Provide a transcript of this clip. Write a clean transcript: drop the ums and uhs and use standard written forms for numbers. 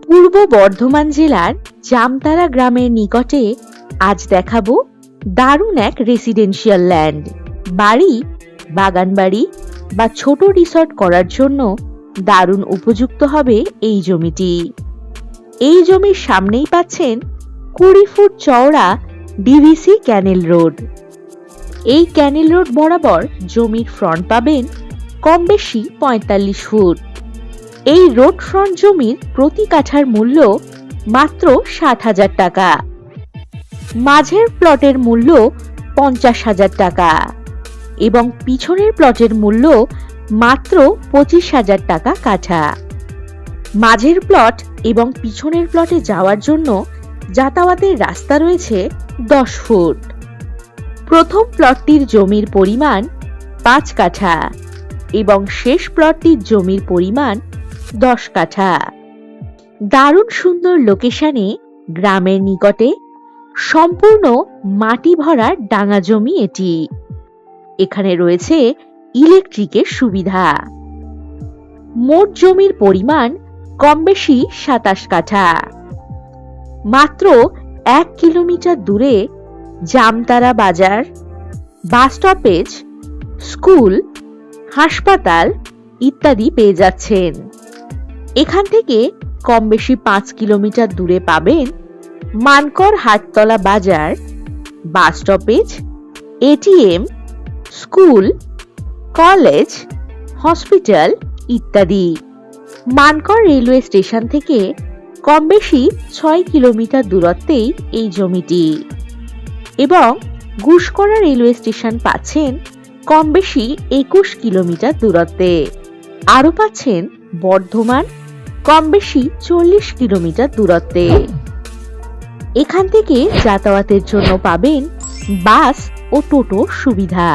পূর্ব বর্ধমান জেলার জামতারা গ্রামের নিকটে আজ দেখাবো দারুণ এক রেসিডেন্সিয়াল ল্যান্ড। বাড়ি, বাগান বাড়ি বা ছোট রিসর্ট করার জন্য দারুণ উপযুক্ত হবে এই জমিটি। এই জমির সামনেই পাচ্ছেন 20 ফুট চওড়া ডিভিসি ক্যানেল রোড। এই ক্যানেল রোড বরাবর জমির ফ্রন্ট পাবেন কম বেশি 45 ফুট। এই রোড ফ্রন্ট জমির প্রতি কাঠার মূল্য মাত্র 60,000 টাকা। মাঝের প্লটের মূল্য 50,000 টাকা এবং পিছনের প্লটের মূল্য মাত্র 25,000 টাকা কাঠা। মাঝের প্লট এবং পিছনের প্লটে যাওয়ার জন্য যাতায়াতের রাস্তা রয়েছে 10 ফুট। প্রথম প্লটটির জমির পরিমাণ 5 কাঠা এবং শেষ প্লটটির জমির পরিমাণ 10 কাঠা। দারুণ সুন্দর লোকেশনে, গ্রামের নিকটে, সম্পূর্ণ মাটি ভরা ডাঙা জমি এটি। এখানে রয়েছে ইলেকট্রিকের সুবিধা। মোট জমির পরিমাণ কম বেশি 27 কাঠা। মাত্র 1 কিলোমিটার দূরে জামতারা বাজার, বাস স্টপেজ, স্কুল, হাসপাতাল ইত্যাদি পেয়ে যাচ্ছেন। এখান থেকে কম বেশি 5 কিলোমিটার দূরে পাবেন মানকর হাটতলা বাজার, bus stoppage, ATM, school, college, hospital ইত্যাদি। মানকর রেলওয়ে স্টেশন থেকে কম বেশি 6 কিলোমিটার দূরত্বেই এই জমিটি এবং গুসকরা রেলওয়ে স্টেশন পাচ্ছেন কম বেশি 21 কিলোমিটার দূরত্বে। আরও পাচ্ছেন বর্ধমান কম বেশি 40 কিলোমিটার দূরত্বে। এখান থেকে যাতায়াতের জন্য পাবেন বাস ও টোটো সুবিধা।